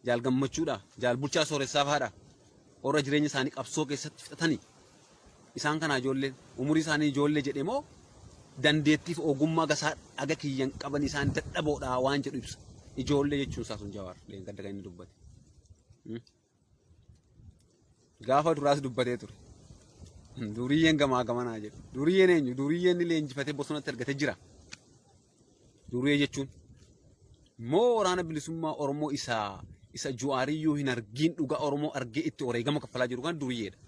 jaal gammachuudha, jaal bulchaa sooressaa fa'aadha. Warra jireenya isaanii qabsoo keessatti fixatanii isaan kana ijoolleen umurii isaanii ijoollee jedhee moo dandeettiif ogummaa gasaa dhaga kiyyan qaban isaan dadhaboodha waan jedhu ibsa. Ijoollee jechuun isaa sun Jawaar gadda kan inni dubbate. Gaafa duraas dubbatee ture. Duriyyeen gamaa gamanaa jedhu. Duriyyeen eenyu? Duriyyeen ni leenjifatee bosonatti argatee jira. Duriyyee jechuun moo waraana bilisummaa Oromoo isa Jawaariyyuu hin argin dhuga Oromoo argee itti wareegama kaffalaa jiru kan duriyyeedha.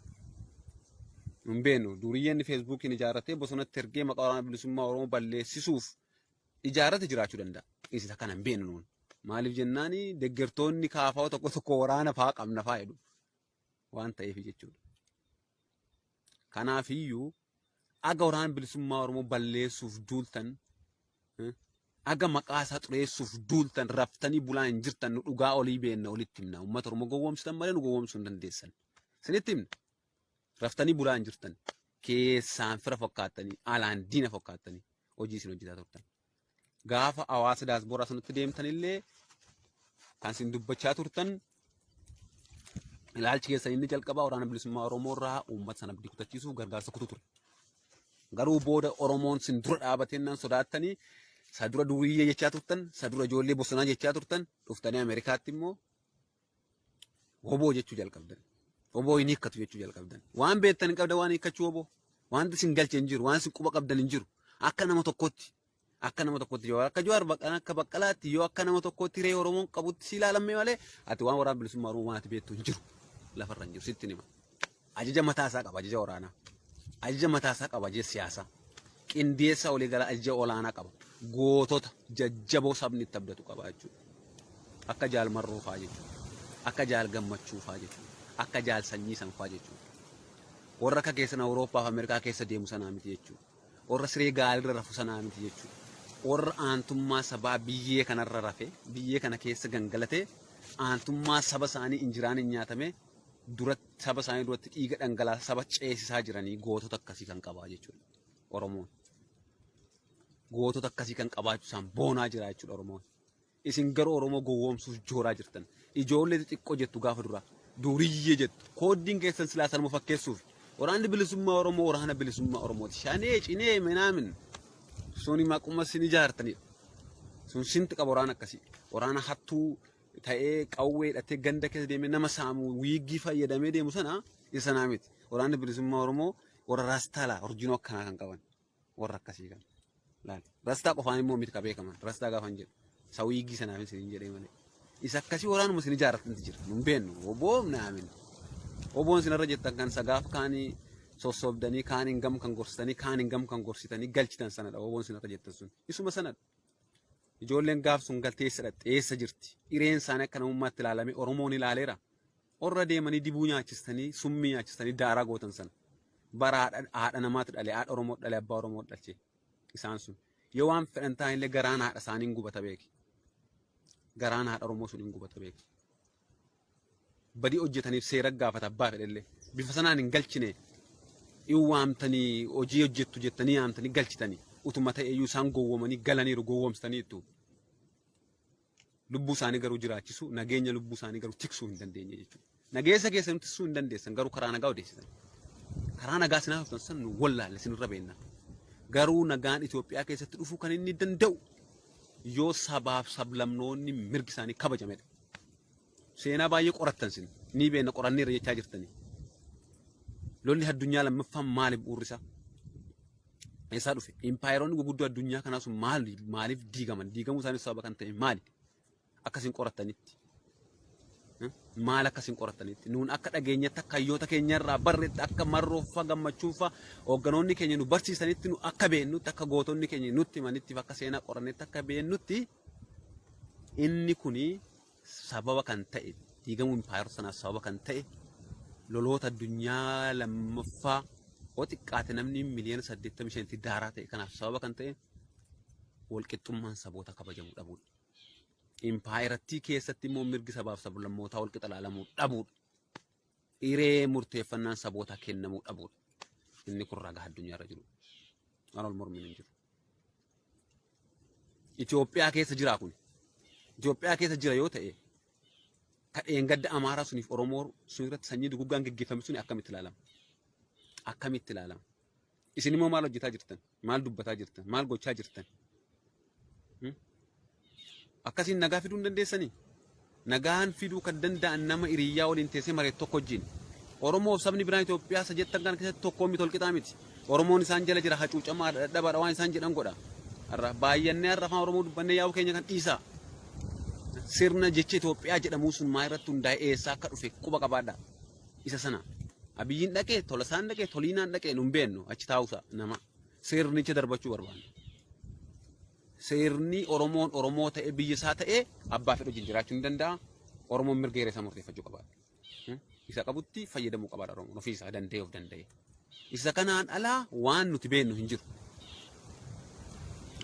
Hin beeknu duriyyeen Feesbuukiin ijaarratee bosonatti ergee maqaa waraana bilisummaa Oromoo balleessisuuf ijaarrate jiraachuu danda'a. Isa kana hin beeknu nuun. Maaliif jennaani deeggartoonni kaafaa tokko waraana fa'aa qabna fa'aa jedhu waan ta'eef jechuudha. Kanaafiyyuu aga waraana bilisummaa Oromoo balleessuuf duultan aga maqaa isaa xureessuuf duultan raftanii bulaa hin jirtan nu dhugaa olii beenna olitti himna. Uummata Oromoo gowwoomsitan malee nu gowwoomsuu hin dandeessan. Isinitti himna. Raftanii bulaa hin jirtan. Keessaan fira fakkaattanii alaan diina fakkaattanii hojii isin hojjetaa turtan. Gaafa hawaasa daasbooraa sanatti deemtan illee kan isin dubbachaa turtan ilaalchi keessan inni jalqabaa waraana bilisummaa Oromoo irraa uummata sana abdii kutachiisuuf gargaarsa kutu ture. Garuu booda Oromoon isin dura dhaabatennaan sodaattanii sadura duriyyee jechaa turtan, sadura ijoollee bosonaa jechaa turtan, dhuftanii Ameerikaatti immoo hoboo jechuu jalqabdan. Hoboo hin hiikkatu jechuu jalqabdan. Waan beektan hin qabda waan hiikkachuu hoboo. Wanti isin galche hin jiru, waan isin quba qabdan hin jiru. Akka nama tokkotti yoo akka Jawaar akka Baqqalaatti yoo akka nama tokkotti ree Oromoon qabutti si ilaalamee malee ati waan waraana bilisummaa Oromoo waanti beektu hin jiru. Lafarra hin jiru sitti nima. Ajaja mataa isaa qaba ajaja waraanaa. Ajaja mataa isaa qaba ajaja siyaasaa. Qindeessa olii gala ajaja olaanaa qaba. Gootota jajjaboo sabni itti abdatu qaba jechuudha. Akka jaal marroo fa'aa jechuudha. Akka jaal gammachuu fa'aa jechuudha. Akka jaal sanyii san fa'aa jechuudha. Warra akka keessan Awurooppaa fi Ameerikaa keessa deemu sanaa miti jechuudha. Warra siree gaariirra rafu sanaa miti jechuudha. Warra aantummaa sabaa biyyee kanarra rafe biyyee kana keessa gangalatee aantummaa saba isaanii injiraan hin nyaatame duratti saba isaanii duratti dhiiga dhangalaasaa saba ceesisaa jiranii gootota akkasii kan qabaa jechuudha. Oromoon. Gootota akkasii kan qabaachuu isaan boonaa jira jechuudha Oromoon. Isin garuu Oromoo gowwoomsuuf jooraa jirtan. Ijoollee xixiqqoo jettu gaafa duraa. Duriyyee jettu. Kooddiin keessan silaa sanuma fakkeessuuf. Waraanni bilisummaa Oromoo waraana bilisummaa Oromooti. Shanee cinee minaamin. Suni maquma sin ijaartanidha. Sun sinti qaba waraana akkasii. Waraana hattuu ta'ee qawwee hidhatee ganda keessa deemee nama saamu wiiggii fayyadamee deemu sana isa naa miti. Waraanni bilisummaa Oromoo warra raastaalaa orjinoo akkanaa kan qaban. Warra akkasii kan. Laali. Rastaa qofaan immoo miti qabeekaman. Rastaa gaafa hin jedhu. Isa wiiggii sanaaf hin jedhee malee. Isa akkasii waraanuma sin ijaarratanti jira. Nun beennu. Oboom naamin. Oboon sinarra jettan kan sagaaf kaanii sossobdanii kaaniin gam kan gorsitanii kaaniin gam kan gorsitanii galchitan sanadha. Oboon sinarra jettan sun. Isuma sanadha. Ijoolleen gaaf sun galteessadha. Xeessa jirti. Ireen isaanii akka namummaatti ilaalamee Oromoon ilaaleera. Orra deemanii dibuu nyaachistanii summii nyaachistanii daaraa gootan sana. Bara haadha namaatti dhale haadha Oromoo dhale abbaa Oromoo dhalche. Isaan sun yoo waan fedhan ta'anillee garaan haadha isaanii hin gubata beeki. Garaan haadha Oromoo sun hin gubata beeki. Badii hojjetaniif seera gaafata abbaa fedhellee bifa sanaan hin galchine yoo waamtanii hojii hojjettu jettanii yaamtanii galchitanii utuma ta'eyyuu isaan gowwomanii galaniiru gowwomsitaniitu. Lubbuu isaanii garuu jiraachisu nageenya lubbuu isaanii garuu tiksuu hin dandeenye jechuudha. Nageessa keessan tiksuu hin dandeessan garuu karaa nagaa odeessisan. Karaa nagaa sinaaf haftan san nu wallaalle sinirra beenna. Garuu nagaan Itoophiyaa keessatti dhufuu kan inni danda'u yoo sabaaf sablamnoonni mirgi isaanii kabajamedha. Seenaa baay'ee qorattan sin ni beena qoranneerra jechaa jirtanii. Lolli addunyaa lammaffaan maaliif bu'uurisa? Eessaa dhufe? Impaayeroonni guguddoo addunyaa kanaa sun maaliif diigaman? Diigamuu isaanii sababa kan ta'e maali? Akkasiin qorattanitti. Maal akkasiin qorattanitti? Nuun akka dhageenyatti akka hayyoota keenyarraa barreetti akka marrooffaa gammachuunfaa hoogganoonni keenya nu barsiisanitti nu akka beennutti akka gootonni keenya nutti himanitti akka seenaa qorannetti akka beennutti inni kuni sababa kan ta'e diigamuu impaayerota sanaaf sababa kan ta'e loloota addunyaa lammaffaa oo xiqqaate namni miliyoona 85 daaraa ta'e kanaaf sababa kan ta'e walqixxummaan saboota kabajamuu dhabuudha. Impaayerattii keessatti immoo mirgi sabaaf sablammootaa walqixa ilaalamuu dhabuudha. Hiree murteeffannaan saboota kennamuu dhabuudha. Inni kun ragaa addunyaarra jiru. Waan ol mormiin hin jiru. Itoophiyaa keessa jira kun. Itoophiyaa keessa jira yoo ta'e kadheen gadda Amaaraa suniif Oromoo sunirratti sanyii duguggaan geggeeffame suni akkamitti ilaalama? Akkamitti ilaalama? Isin immoo maal hojjetaa jirtan? Maal dubbataa jirtan? Maal gochaa jirtan? Akkasiin nagaa fiduu hin dandeessanii? Nagaan fiduu kan danda'an nama hiriyyaa waliin teessee mareet tokko wajjin. Oromoo sabni biraan Itoophiyaa sajjettan kana keessatti tokkoon miti walqixaa miti. Oromoon isaan jala jira hacuucamaa dhadhabaadha waan isaan jedhan godha. Baay'annee har'a afaan Oromoo dubbannee yaa'u keenya kan dhiisaa. Sirna jecha Itoophiyaa jedhamu sun maa irratti hundaa'e eessaa akka dhufe quba qabaadha. Isa sana. Abiyyiin dhaqee Tolasaan dhaqee Toliinaan dhaqee nun beennu achi taa'uusa nama. Sirnicha darbachuu barbaanna. Sirni Oromoon Oromoo ta'e biyya isaa ta'e abbaa fedhu wajjin jiraachuu ni danda'a. Oromoon mirga isaa murteeffachuu qabaadha. Isa qabutti fayyadamuu qabaadha Oromoon ofii isaa danda'ee of danda'e. Isa kanaan alaa waan nuti beennu hin jiru.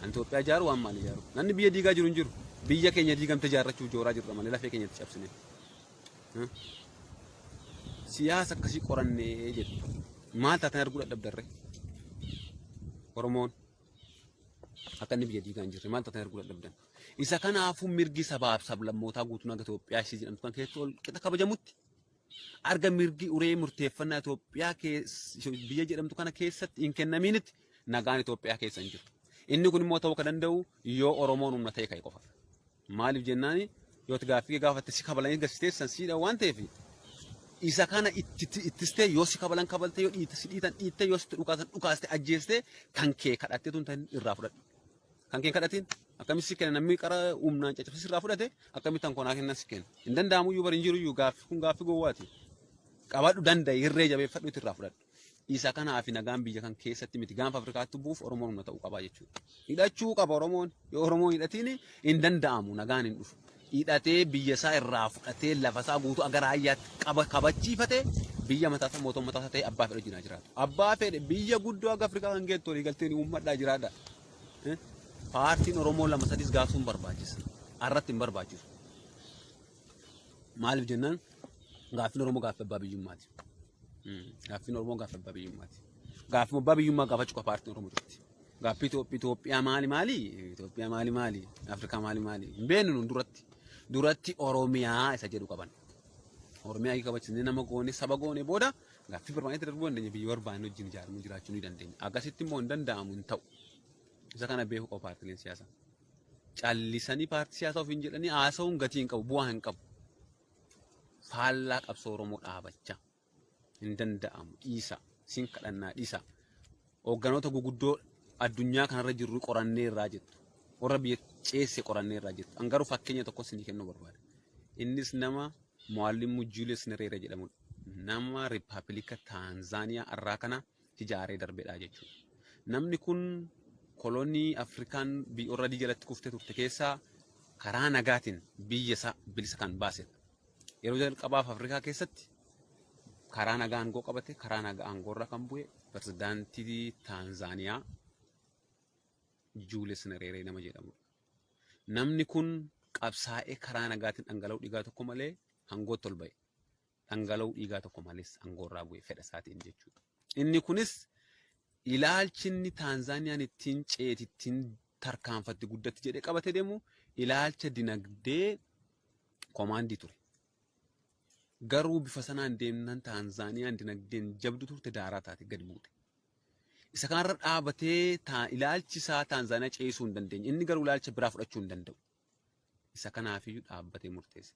An Itoophiyaa ijaaru waan maal ijaaru? Namni biyya diigaa jiru hin jiru. Biyya keenya diigamte ijaarrachuuf jooraa jirra malee lafee keenyatti cabsine. Siyaasa akkasii qorannee jedhu. Maal taatan arguu dadhabdarre? Oromoon akka inni biyya diigaa hin jirre maal taatan arguu dadhabdan? Isa kanaafuu mirgi sabaaf sablammootaa guutuu naga Itoophiyaa ishee jedhamtu kan keessatti ol qixa kabajamutti arga mirgi uree murteeffannaa Itoophiyaa biyya jedhamtu kana keessatti hin kennaminitti nagaan Itoophiyaa keessa hin jiru. Inni kun immoo ta'uu kan danda'u yoo Oromoon humna ta'e ka'e qofa. Maaliif jennaani yoo gaaffii gaafatte si kabalanii gasiteessan siidha waan ta'eef isa kana ittistee yoo si kabalan kabaltee yoo dhiitte yoo sitti dhukaaste ajjeeste kan kee kadhattee tun ta'in irraa fudhadhu. Kan kee kadhatiin akkamitti si kenna namni qara humnaan caccabsee irraa fudhate akkamitti kan konaa kennan si kenna. Hin danda'amu iyyuu bari hin jiru iyyuu gaaffii kun gaaffii gowwaati. Qabadhu danda'i hirree jabeeffadhu itti irraa fudhadhu. Isa kanaaf nagaan biyya kan keessatti miti gaanfa Afrikaatti buuf Oromoon humna ta'uu qaba jechuudha. Hidhachuu qaba Oromoon. Yoo Oromoon hidhatiin hin danda'amu nagaan hin dhufu. Hidhatee biyya isaa irraa fudhatee lafa isaa guutuu agar ayyaatti kabachiifatee biyya mataa mootummaa mataa ta'e abbaa fedhe jinaa jiraata. Abbaa fedhe biyya guddoo aga Afrikaa kan geettu waliigalteen uummadhaa jiraadha. Paartiin Oromoo lama sadis gaafsuun barbaachisa. Arratti hin barbaachisu. Maaliif jennaan gaaffiin Oromoo gaaffii abbaa biyyummaati. Gaaffiin Oromoo gaaffii abbaa biyyummaati. Gaaffii abbaa biyyummaa gaafachuu qaba paartiin Oromoo duratti. Gaaffii Itoophiyaa maali? Itoophiyaa maali? Afrikaa maali? Hin beeknu nun duratti Oromiyaa isa jedhu qaban. Oromiyaa hiika kabachiisnee nama goone saba goone booda gaaffii birmaanitti darbuu dandeenya biyya barbaanne wajjin ijaaruu jiraachuu ni dandeenya. Akkasitti immoo hin danda'amu hin ta'u. Isa kana beekuu qaba paartileen siyaasaa. Callisanii paartii siyaasaa ofiin jedhanii haasa'uun gatii hin qabu bu'aa hin qabu. Faallaa qabsoo Oromoo dhaabachaa hin danda'amu dhiisa sin kadhannaa dhiisa. Hoogganoota guguddoo addunyaa kanarra jirru qorannee irraa jettu. Warra biyya ceesse qorannee irraa jettu. An garuu fakkeenya tokko isinii kennuu barbaada. Innis nama Muallimu Julius Nyerere jedhamudha. Nama Riippaabilika Taanzaaniyaa irraa kana ijaaree darbedha jechuudha. Namni kun kolonii Afrikaan biyyoorra jalatti kuftee turte keessaa karaa nagaatiin biyya isaa bilisa kan baasedha. Yeroo jalqabaaf Afrikaa keessatti karaa nagaa aangoo qabate karaa nagaa aangoorra kan bu'e pirezidaantii Taanzaaniyaa Julius Nyerere nama jedhamudha. Namni kun qabsaa'ee karaa nagaatiin dhangala'uu dhiigaa tokko malee aangootti ol ba'e. Dhangala'uu dhiigaa tokko malees aangoorraa bu'e fedha isaatiin jechuudha. Inni kunis ilaalchinni Taanzaaniyaan ittiin ceeti ittiin tarkaanfatti guddatti jedhee qabatee deemu ilaalcha dinagdee komaandii ture. Garuu bifa sanaan deemnan Taanzaaniyaan dinagdeen jabdu turte daaraa taate gadi buute. Isa kanarra dhaabatee ilaalchi isaa Taanzaaniyaa ceesuu hin dandeenye. Inni garuu ilaalcha biraa fudhachuu hin danda'u. Isa kanaafiyyuu dhaabbatee murteesse.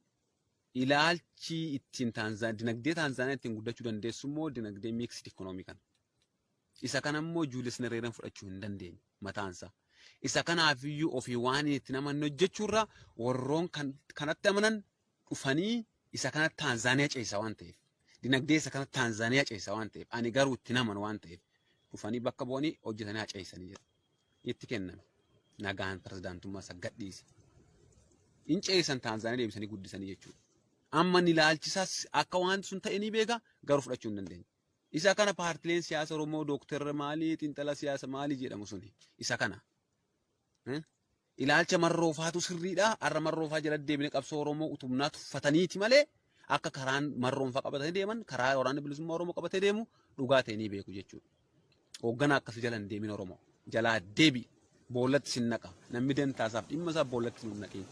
Ilaalchi ittiin dinagdee Taanzaaniyaa ittiin guddachuu dandeessu immoo dinagdee miiksidi ikoonoomii kana. Isa kana immoo Julius Nyerere fudhachuu hin dandeenye mataansaa. Isa kanaafiyyuu ofii waan itti namanne hojjechuurra warroon kanatti amanan dhufanii isa kanatti Taanzaaniyaa ceesa waan ta'eef. Dinagdee isa kanatti Taanzaaniyaa ceesa waan ta'eef. Ani garuu itti naman waan ta'eef. Dhufanii bakka bu'anii hojjetanii haceessanii jedhu. Itti kenname. Nagaan pirezidaantummaa isa gadhiise. In ceesan Taanzaaniyaa deebisanii guddisanii jechuudha. Amma ni ilaalchisaas akka wanti sun ta'e ni beeka garuu fudhachuu hin dandeenye. Isa kana paartileen siyaasa Oromoo dooktarra maalii xiinxala siyaasa maalii jedhamu suni isa kana. Ilaalcha marroofaatu sirriidha. Har'a marroofaa jala deebine qabsoo Oromoo utubnaa tuffataniiti malee akka karaan marroonfaa qabatanii deeman karaa waraana bilisummaa Oromoo qabatee deemu dhugaa ta'e ni beeku jechuudha. Hoogganaa akkasii jala hin deemin Oromoo. Jalaa deebi boollatti sin naqa. Namni dantaasaaf dhimma isaa boollatti sin naqee.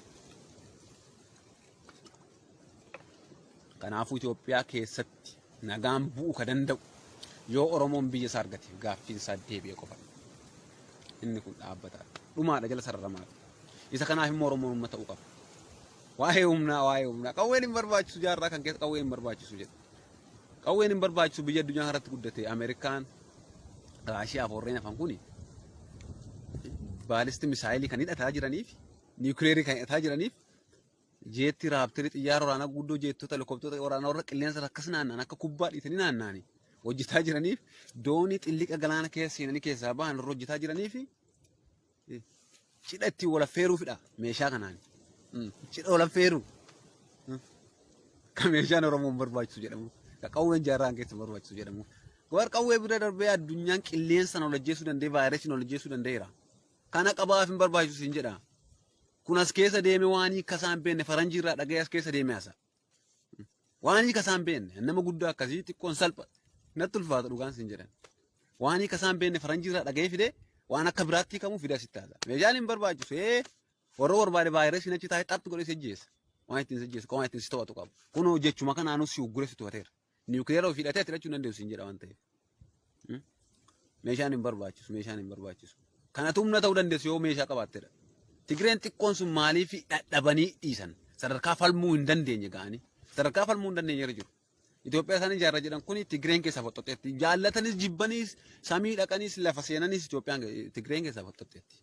Kanaafuu Itoophiyaa keessatti nagaan bu'uu ka danda'u yoo Oromoon biyya isaa argate gaaffiin isaa deebi'ee qofa. Inni kun dhaabbata dhumaadha jala sararamaa. Isa kanaaf immoo Oromoon uummata ta'uu qaba. Waa'ee humnaa qawween hin barbaachisu jaarraa kan keessa qawween hin barbaachisu jedha. Qawween hin barbaachisu biyya addunyaa irratti guddate Ameerikaan Raashiyaa fi warreen hafan kuni baalisti misaayilii kan hidhataa jiraniif niwukileerii kan hidhataa jiraniif jeetti raaptirii xiyyaara waraanaa guddoo jeettota helikoptera waraanaa warra qilleensa akkas naannaan akka kubbaa dhiitanii naannaanii hojjetaa jiraniif doonii xilliqa galaana keessa seenanii keessaa bahan irra hojjetaa jiraniif cidha ittiin wal affeeruufidha meeshaa kanaan. Cidha wal affeeruu kan meeshaan Oromoon barbaachisu jedhamu kan qawween jaarraan keessa barbaachisu jedhamu. War qawwee bira darbee addunyaan qilleensa na hojjeessuu danda'e vaayirasii na hojjeessuu danda'eera. Kana qabaaf hin barbaachisu hin jedha. Kun as keessa deeme waan hiika isaan beenne faranjii irraa dhaga'ee as keessa deeme haasa. Waan hiika isaan beenne nama guddaa akkasii xiqqoon salpha natti ulfaata dhugaan sin jedhan. Waan hiika isaan beenne faranjii irraa dhaga'ee fide waan akka biraatti hiikamu fide asitti haasa. Meeshaan hin barbaachisu warra barbaade vaayirasii achi taa'ee xaxxi godhee sejjeessa. Waan ittiin sejjeessa waan ittiin si to'atu qabu. Kun hojjechuma kanaanuu si uggure si to'ateera. Niwukileera ofii hidhatee hidhachuu dandeessu sin jedha waan ta'eef. Meeshaan hin barbaachisu. Kanatu humna ta'uu dandeessu yoo meeshaa qabaattedha. Tigreen xiqqoon sun maaliif dadhabanii dhiisan sadarkaa falmuu hin dandeenye ga'anii sadarkaa falmuu hin dandeenye irra jiru. Itoophiyaa isaanii ijaarra jedhan kun Tigreen keessaa foxxoxxeetti. Jaallatanis jibbaniis samii dhaqaniis lafa seenanis Tigreen keessaa foxxoxxeetti.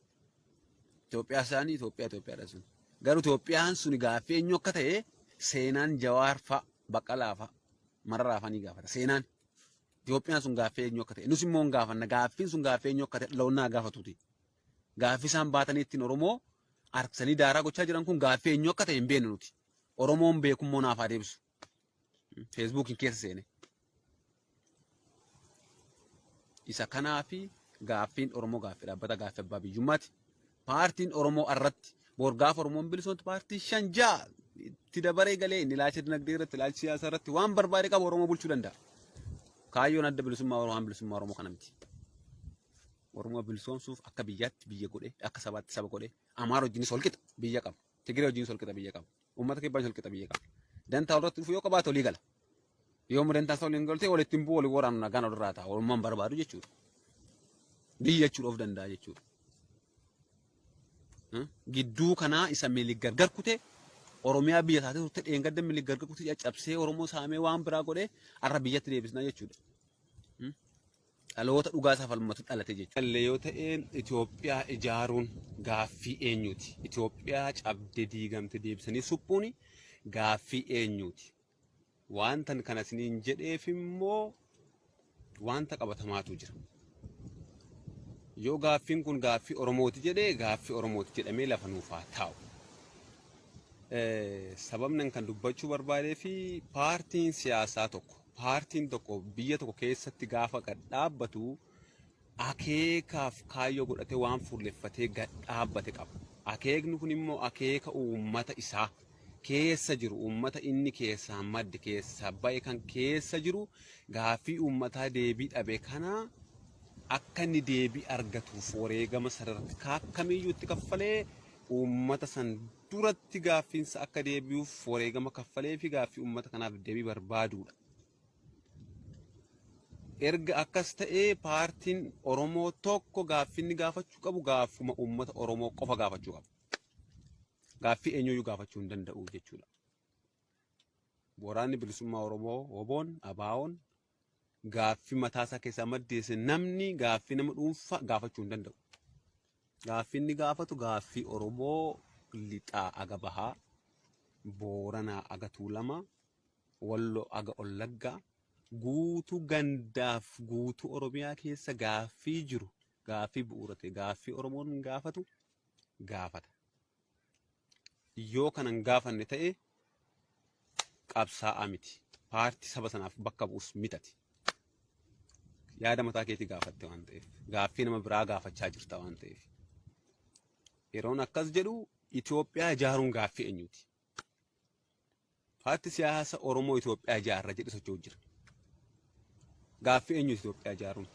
Itoophiyaa isaanii Itoophiyaadha sun. Garuu Itoophiyaan sun gaaffii eenyu akka ta'e seenaan Jawaar fa'a Baqqalaa fa'a Mararaa fa'a ni gaafata. Seenaan Itoophiyaan sun gaaffii eenyu akka ta'e nus immoo hin gaafanna gaaffiin sun gaaffii eenyu akka ta'e dhaloonnaa gaafatuuti. Gaaffii isaan baatanii ittiin Oromoo harksanii daaraa gochaa jiran kun gaaffii eenyu akka ta'e hin beeknu nuti. Oromoon beekummoo naaf haa deebisu. Feesbuukiin keessa seene. Isa kanaafi gaaffiin Oromoo gaaffii dhaabbata gaaffii abbaa biyyummaati. Paartiin Oromoo irratti borgaaf Oromoon bilisoomtu paartii 5 itti dabaree galee inni ilaalcha dinagdee irratti ilaalcha siyaasaa irratti waan barbaade qabu Oromoo bulchuu danda'a. Kaayyoon adda bilisummaa Oromoo kana miti. Oromoo bilisoomsuuf akka biyyaatti biyya godhe akka sabaatti saba godhe Amaara wajjinis wal qixa biyya qaba. Tigiree wajjinis wal qixa biyya qaba. Uummata kibbaan wal qixa biyya qaba. Dantaa irratti dhufu yoo qabaate olii gala. Yoo dantaa isaa waliin galte walitti hin bu'u walii waraanu nagaan olirraa ta'a. Oromoomaan barbaadu jechuudha. Biyya jechuudha of danda'a jechuudha. Gidduu kanaa isa milik gargar kute Oromiyaa biyya isaatti turte dheengadda milik gargar kute caccabsee Oromoo saamee waan biraa godhee har'a biyyatti deebisna jechuudha. Dhaloota dhugaa isaa falmatu dhalate jechuudha. Yoo ta'een Itoophiyaa ijaaruun gaaffii eenyuuti? Itoophiyaa cabdee diigamte deebisanii suphuun gaaffii eenyuuti? Wanta kana isiniin jedheef immoo wanta qabatamaatu jira. Yoo gaaffiin kun gaaffii Oromooti jedhee gaaffii Oromooti jedhamee lafa nuuf haa taa'u. Sababni kan dubbachuu barbaadee fi paartiin siyaasaa tokko biyya tokko keessatti gaafa gad dhaabbatu akeekaaf kaayyoo godhatee waan fuulleffatee gad dhaabbate qaba. Akeekni kun immoo akeeka uummata isaa keessa jiru uummata inni keessaa madde keessaa ba'e kan keessa jiru gaaffii uummataa deebii dhabe kana akka inni deebii argatuuf wareegama sadarkaa akkamiyyuu itti kaffalee uummata san duratti gaaffiinsa akka deebi'uuf wareegama kaffalee fi gaaffii uummata kanaaf deebii barbaaduudha. Erga akkas ta'ee paartiin Oromoo tokko gaaffiinni gaafachuu qabu gaaffuma uummata Oromoo qofa gaafachuu qabu. Gaaffii eenyuyyuu gaafachuu hin danda'u jechuudha. Waraanni bilisummaa Oromoo Oboon Abaawoon gaaffii mataasaa keessaa maddeesse namni gaaffii nama dhuunfaa gaafachuu hin danda'u. Gaaffii inni gaafatu gaaffii Oromoo lixaa aga bahaa, Booranaa aga Tuulamaa, Walloo aga Ollaggaa, guutuu gandaaf guutuu Oromiyaa keessa gaaffii jiru gaaffii bu'uura ta'e gaaffii Oromoon gaafatu gaafata. Yoo kanan gaafanne ta'e qabsaa'aa miti. Paartii saba sanaaf bakka bu'us mitati. Yaada mataa keetii gaafatte waan ta'eef gaaffii nama biraa gaafachaa jirta waan ta'eef. Yeroon akkas jedhu Itoophiyaa ijaaruun gaaffii eenyuuti? Paartii siyaasa Oromoo Itoophiyaa ijaarra jedhu socho'u jira. Gaaffii eenyuuti Itoophiyaa ijaaruun?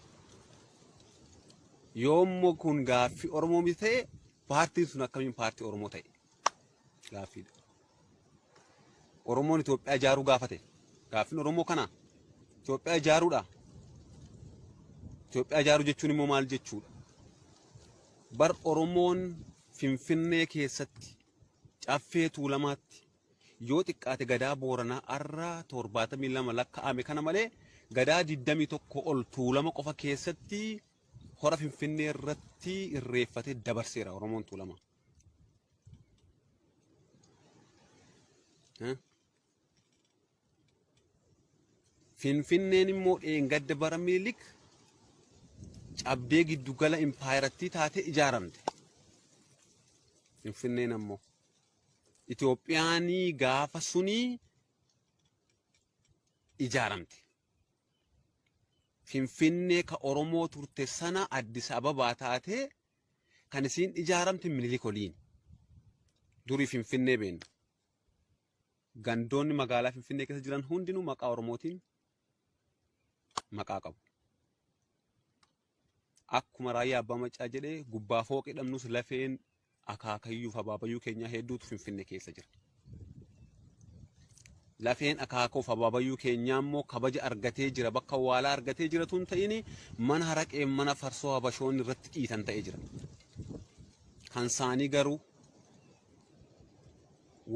Yoommoo kun gaaffii Oromoo miti ta'e paartiin sun akkamiin paartii Oromoo ta'e? Gaaffiidha. Oromoon Itoophiyaa ijaaruu gaafate Gaaffiin Oromoo kana Itoophiyaa ijaaruudha. Itoophiyaa ijaaruu jechuun immoo maal jechuudha? Bar Oromoon Finfinnee keessatti caffee Tuulamaatti yoo xiqqaate gadaa Booranaa arraa 72 lakkaa'ame kana malee gadaa 21 ol Tuulama qofa keessatti hora Finfinnee irratti irreeffatee dabarseera Oromoon Tuulama. Finfinneen immoo dheengadda bara Minilik cabdee giddugala impaayiratti taate ijaaramte. Finfinneen ammoo Itoophiyaan gaafa suni ijaaramte. Finfinnee ka Oromoo turte sana Addis Ababaa taate kan isiin ijaaramte Minilik oliin. Durii Finfinnee beenu. Gandoonni magaalaa Finfinnee keessa jiran hundinuu maqaa Oromootiin maqaa qabu. Akkuma raayyaa abbaa macaa jedhee gubbaa fooqee dhabnus lafeen akaakayyuu fi abaabayyuu keenyaa hedduutu Finfinnee keessa jira. Lafeen akaakoo fi abaabayyuu keenyaa immoo kabaja argatee jira, bakka awwaalaa argatee jira tun ta'ini mana haraqee mana farsoo habashoonni irratti dhiitan ta'ee jira. Kan isaanii garuu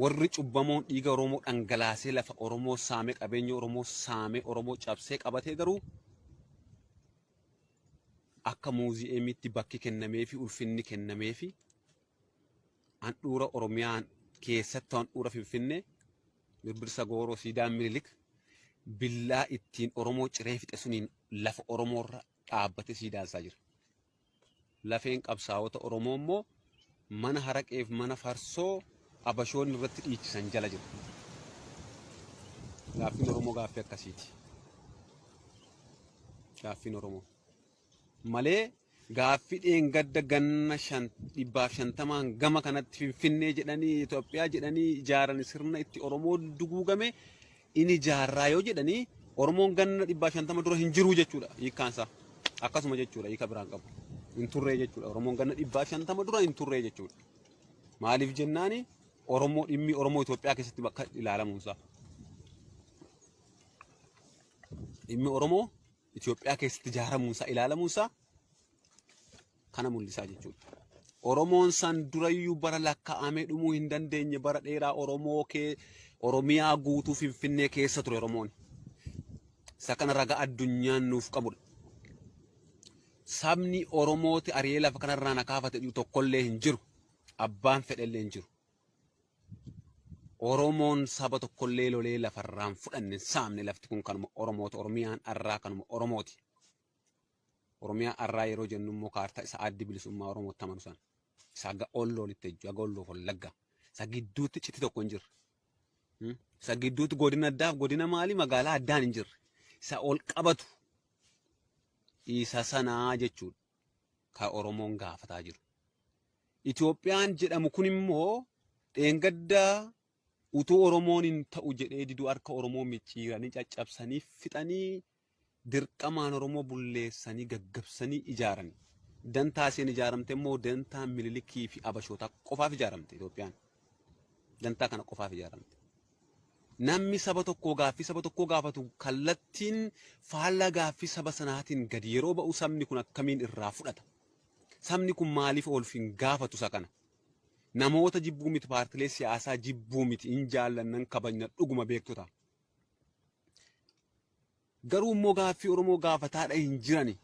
warri cubbamoon dhiiga Oromoo dhangalaasee lafa Oromoo saamee qabeenya Oromoo saamee Oromoo cabsee qabatee garuu akka muuziyeemitti bakki kennamee fi ulfinni kennamee fi handhuura Oromiyaan keessatti handhuura Finfinnee birbirsa gooroo siidaan Minilik billaa ittiin Oromoo ciree fixe suniin lafa Oromoorra dhaabbate siidaasaa jira. Lafeen qabsaa'ota Oromoo immoo mana haraqeef mana farsoo abashoonni irratti dhiichisan jala jiru. Gaaffiin Oromoo gaaffii akkasiiti. Gaaffiin Oromoo malee gaaffii dheengadda ganna 150 gama kanatti Finfinnee jedhanii Itoophiyaa jedhanii ijaaran sirna itti Oromoo duguugame inni ijaarraa yoo jedhanii Oromoon ganna 150 dura hin jiru jechuudha. Hiikkaansaa akkasuma jechuudha. Hiika biraan qabu. Hin turree jechuudha. Oromoon ganna 150 dura hin turree jechuudha. Maaliif jennaani Oromoo dhimmi Oromoo Itoophiyaa keessatti bakka ilaalamuunsaa. Dhimmi Oromoo Itoophiyaa keessatti ijaaramuunsaa ilaalamuunsaa kana mul'isaa jechuudha. Oromoon san durayyuu bara lakkaa'amee dhumuu hin dandeenye bara dheeraa Oromiyaa guutuu Finfinnee keessa ture Oromoon. Isa kana ragaa addunyaan nuuf qabudha. Sabni Oromooti ari'ee lafa kanarraa na kaafate tokkollee hin jiru. Abbaan fedhellee hin jiru. Oromoon saba tokkollee lolee lafarraan fudhanne saamne lafti kun kanuma Oromooti. Oromiyaan arraa kanuma Oromooti. Oromiyaa arraa yeroo jennu immoo kaartaa isa addi bilisummaa Oromootti amanu sana. Isa Olloo Litteejjuu, Olloo Wallaggaa. Isa gidduutti citi tokko hin jirre. Isa gidduutti godina addaaf godina maalii magaalaa addaan hin jirre. Isa ol qabatu isa sanaa jechuudha. Ka Oromoon gaafataa jiru. Itoophiyaan jedhamu kun immoo dheengaddaa utuu Oromoon hin ta'u jedhee diduu harka Oromoo micciiranii caccabsanii fixanii dirqamaan Oromoo bulleessanii gaggabsanii ijaaran. Dantaa isheen ijaaramte immoo dantaa Minilikii fi Abashootaa qofaaf ijaaramte Itoophiyaan. Dantaa kana qofaaf ijaaramte. Namni saba tokkoo gaaffii saba tokkoo gaafatu kallattiin faallaa gaaffii saba sanaatiin gadi yeroo ba'u sabni kun akkamiin irraa fudhata? Sabni kun maaliif oolfin gaafatu isa kana? Namoota jibbuu miti paartilee siyaasaa jibbuu miti hin jaallannan kabajna dhuguma beektota. Garuu immoo gaaffii Oromoo gaafataadha hin jirani.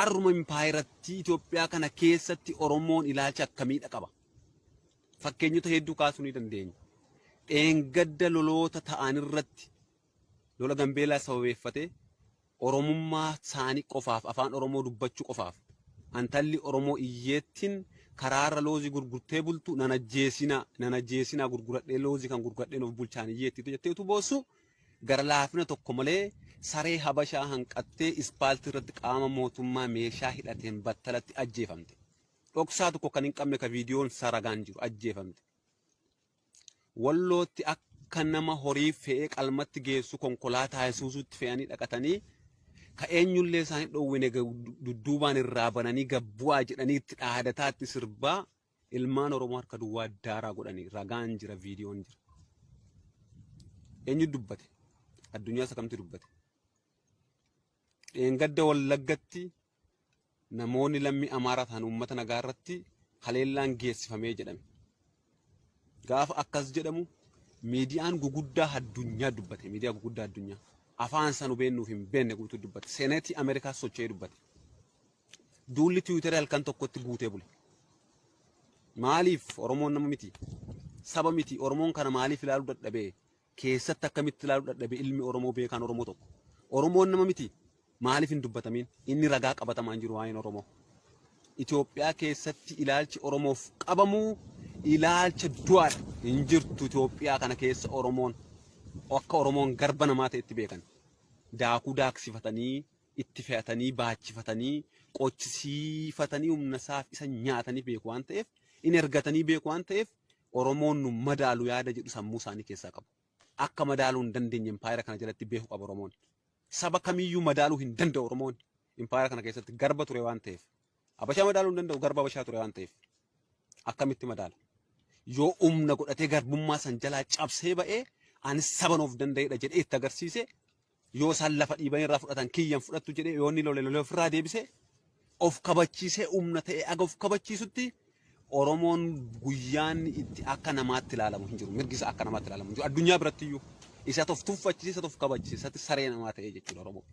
Arruma impaayiratti Itoophiyaa kana keessatti Oromoon ilaalcha akkamiidha qaba? Fakkeenyota hedduu kaasuu ni dandeenya. Dheengadda loloota ta'an irratti lola Gambeelaa sababeeffatee Oromummaa isaanii qofaaf afaan Oromoo dubbachuu qofaaf antalli Oromoo iyyeettiin karaarra loozii gurgurtee bultu nanajjeesinaa gurguradhee loozii kan gurguradheen of bulchaan iyyeettiitu jetteetu boossu gara laafina tokko malee saree Habashaa hanqattee ispaaltii irratti qaama mootummaa meeshaa hidhateen battalatti ajjeefamte. Dhoksaa tokko kan hin qabne ka viidiyoon saragaan jiru ajjeefamte. Wallootti akka nama horii fe'ee qalmatti geessu konkolaataa Isuuzuutti fe'anii dhaqatanii ka eenyullee isaanii dhoowwine dudduubaan irraa bananii gabbu'aa jedhanii itti dhaadataatti sirbaa ilmaan Oromoo harka duwwaa daaraa godhanii ragaan jira viidiyoon jira. Eenyu dubbate? addunyaa isa kamtu dubbate. Dheengadda Wallaggatti namoonni lammii Amaaraa ta'an uummata nagaa irratti haleellaan geessifamee jedhame. Gaafa akkas jedhamu miidiyaan guguddaa addunyaa dubbate. Miidiyaa guguddaa addunyaa afaan san hubeennuuf hin beekne guutuu dubbate. Seeneetii Ameerikaa socho'ee dubbate. Duulli Tiwiitarii halkan tokkotti guutee bule. Maaliif Oromoon nama miti? Saba miti. Oromoon kana maaliif ilaaluu dadhabee? Keessatti akkamitti ilaaluu dadhabee ilmi Oromoo beekaan Oromoo tokko? Oromoon nama miti. Maaliif hin dubbatamin? Inni ragaa qabatamaan jiru waa'een Oromoo. Itoophiyaa keessatti ilaalchi Oromoof qabamu ilaalcha du'aadha. Hin jirtu Itoophiyaa kana keessa Oromoon akka Oromoon garba namaa ta'etti beekan. Daakuu daaksifatanii, itti fe'atanii, baachifatanii, qochisiifatanii humna isaaf isa nyaatanii beeku waan ta'eef, inni ergatanii beeku waan ta'eef Oromoon nu madaalu yaada jedhu sammuu isaanii keessaa qabu. Akka madaaluu hin dandeenye impaayera kana jalatti beeku qaba Oromoon. Saba kamiyyuu madaaluu hin danda'u Oromoon impaayera kana keessatti garba ture waan ta'eef. Habashaa madaaluu hin danda'u garba Habashaa ture waan ta'eef. Akkamitti madaala? Yoo humna godhatee garbummaa san jalaa cabsee ba'ee ani saban of danda'edha jedhee itti agarsiise yoo isaan lafa dhiiban irraa fudhatan kiyyan fudhattu jedhee yoo inni lolee ofirraa deebisee of kabachiisee humna ta'ee aga of kabachiisutti Oromoon guyyaan itti akka namaatti ilaalamu hin jiru. Mirgi isaa akka namaatti ilaalamu hin jiru. Addunyaa biratti iyyuu isa of tuffachiise isa of kabachiise isatti saree namaa ta'ee jechuudha Oromoo.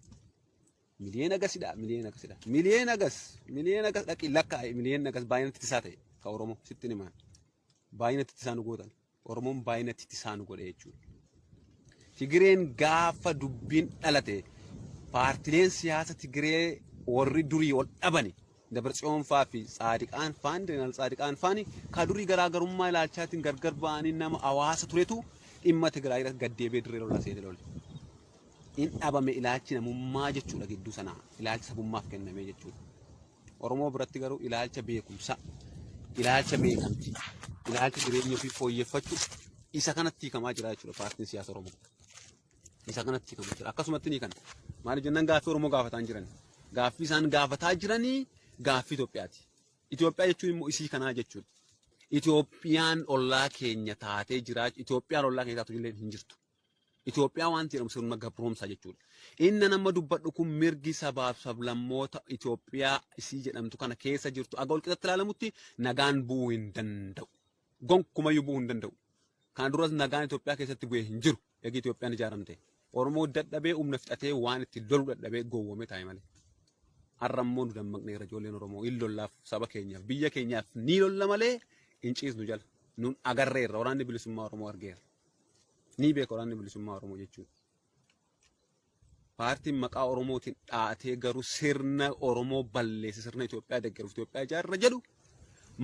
Miliyeena agasidha. Miliyeena agas dhaqi lakkaa'e miliyeena agas baay'ina titisaa ta'e ka Oromoo sitti himaan. Baay'ina titisaa nu gootan. Oromoon baay'ina titisaa nu godhe jechuudha. Tigireen gaafa dubbiin dhalate paartileen siyaasa Tigiree warri durii ol dhabani Dabratsiyoon faa fi Tsaadiqaan faan Jeneraal Tsaadiqaan faani ka durii garaagarummaa ilaalchaatiin gargar ba'anii nama hawaasa turetu dhimma Tigraay irratti gaddeebee dirree lolaa seenee lole. In dhabame ilaalchi namummaa jechuudha gidduu sanaa ilaalchi sabummaaf kennamee jechuudha. Oromoo biratti garuu ilaalcha beekumsa, ilaalcha beekamtii, ilaalcha jireenya ofii fooyyeffachuu isa kanatti hiikamaa jira jechuudha paartiin siyaasa Oromoo. Isa kanatti hiikamaa jira. Akkasumatti ni kana. Maaliif jennaan gaaffii Oromoo gaafataa jiran. Gaaffii isaan gaafataa jiranii gaaffii Itoophiyaati. Itoophiyaa jechuun immoo isii kanaa jechuudha. Itoophiyaan ollaa keenya taatee jiraachuu, Itoophiyaan ollaa keenya taatu illee hin jirtu. Itoophiyaa waan jedhamu sirna gabroomsaa jechuudha. Inni nama dubbadhu kun mirgi sabaaf sablammoota Itoophiyaa isii jedhamtu kana keessa jirtu aga walqixatti ilaalamutti nagaan bu'uu hin danda'u. Gonkumayyuu bu'uu hin danda'u. Kana duras nagaan Itoophiyaa keessatti bu'ee hin jiru. Eegi Itoophiyaan ijaaramte. Oromoo dadhabee humna fixatee waan itti lolu dadhabee gowwoomee taa'e malee. Har'ammoo nu dammaqneerra ijoolleen Oromoo hin lollaaf saba keenyaaf biyya keenyaaf ni lolla malee hin ciisnu jala. Nun agarreerra waraanni bilisummaa Oromoo argeera. Ni beeka waraanni bilisummaa Oromoo jechuudha. Paartiin maqaa Oromootiin dhaatee garuu sirna Oromoo balleesse sirna Itoophiyaa deeggaruuf Itoophiyaa ijaarra jedhu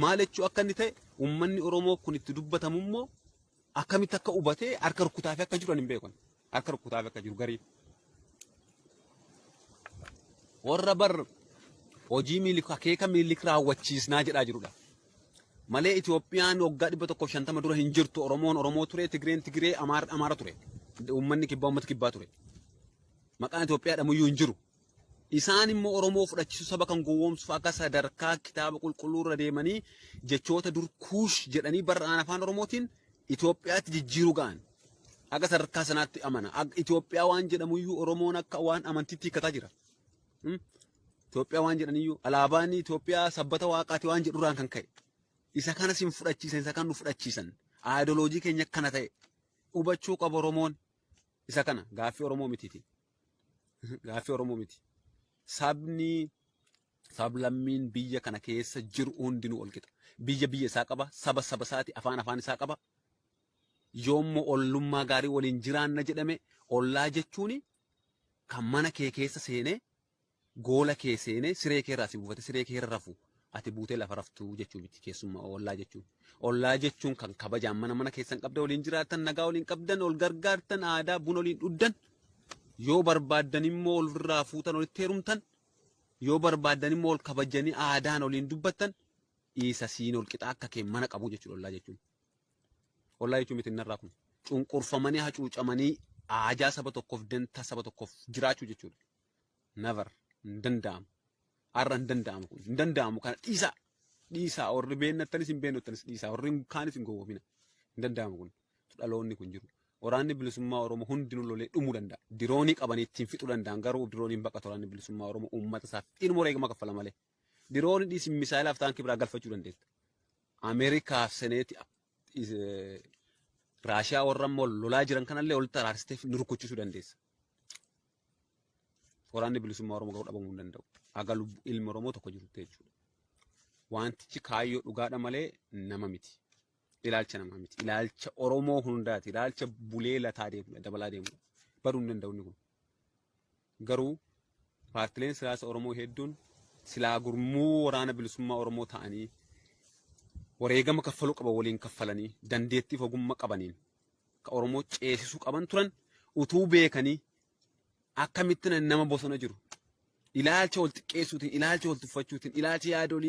maal jechuu akka inni ta'e uummanni Oromoo kun itti dubbatamu immoo akkamitti akka hubatee harka rukkutaa fi akka jiru hin beekan. Harka rukkutaa fi akka jiru garii. Warra bar hojii miilika akeeka miilika raawwachiisnaa jedhaa jirudha. Malee Itoophiyaan waggaa 150 dura hin jirtu. Oromoon Oromoo ture, Tigreen Tigree, Amaara ture. Uummanni kibbaa uummata kibbaa ture. Maqaan Itoophiyaa dhamuyyuu hin jiru. Isaan immoo Oromoo fudhachiisu saba kan gowwoomsuuf akka sadarkaa kitaaba qulqulluu irra deemanii jechoota dur kuush jedhanii barraan afaan Oromootiin Itoophiyaatti jijjiiruu ga'an. Akka sadarkaa sanaatti amana. Itoophiyaa waan jedhamuyyuu Oromoon akka waan amantiitti hiikkataa jira. Itoophiyaa waan jedhaniyyuu alaabaan Itoophiyaa sabbata waaqaati waan jedhurraan kan ka'e. Isa kanas hin fudhachiisan, isa kan nu fudhachiisan. Aayidoloojii keenya kana ta'e hubachuu qaba Oromoon. Isa kana gaaffii Oromoo mitiiti. Gaaffii Oromoo miti. Sablammiin biyya kana keessa jiru hundinuu ol qixa. Biyya isaa qaba, saba isaati, afaan isaa qaba. Yoommoo ollummaa gaarii waliin jiraanna jedhame ollaa jechuun kan mana kee keessa seenee goola kee seenee siree kee irraa si buufate siree kee irra rafu ati buutee lafa raftuu jechuu miti keessummaa ollaa jechuun. Ollaa jechuun kan kabajaan mana keessan qabda waliin jiraatan nagaa waliin qabdan ol gargaartan aadaa buna waliin dhuddan yoo barbaaddan immoo ol irraa fuutan walitti heerumtan yoo barbaaddan immoo ol kabajanii aadaan waliin dubbattan isa siin ol qixa akka kee mana qabu jechuudha ollaa jechuun. Ollaa jechuun miti narraa kun cunqurfamanii hacuucamanii aajaa saba tokkoof dantaa saba tokkoof jiraachuu jechuudha. Never hin danda'amu. Har'a hin danda'amu kun hin danda'amu kana dhiisaa warri beennattanis hin beennattanis dhiisaa warri kaanis hin gowwoomina hin danda'amu kun dhaloonni kun jiru. Waraanni bilisummaa Oromoo hundinuu lolee dhumuu danda'a. Diroonii qabanii ittiin fixuu danda'an garuu dirooniin baqata waraanni bilisummaa Oromoo uummata isaaf ilmoo wareegama kaffala malee. Diroonii dhiisin misaayilaaf taankii biraa galfachuu dandeessa. Ameerikaaf seneeti Raashiyaa warra ammoo lolaa jiran kanallee ol taraarsitee nu rukuchisuu dandeessa. Waraanni bilisummaa Oromoo garuu dhabamuu hin danda'u. Haga ilmi Oromoo tokko jirutti jechuudha. Wantichi kaayyoo dhugaadha malee nama miti. Ilaalcha namaa miti. Ilaalcha Oromoo hundaati. Ilaalcha bulee lataa deemudha. Dabalaa deemudha. Baduu hin danda'u inni kun. Garuu paartileen siyaasa Oromoo hedduun silaa gurmuu waraana bilisummaa Oromoo ta'anii wareegama kaffaluu qaban waliin kaffalanii dandeettiif ogummaa qabaniin ka Oromoo ceesisuu qaban turan utuu beekanii akkamittiin nama bosona jiru ilaalcha wal xiqqeessuutiin ilaalcha wal tuffachuutiin ilaalcha yaadolii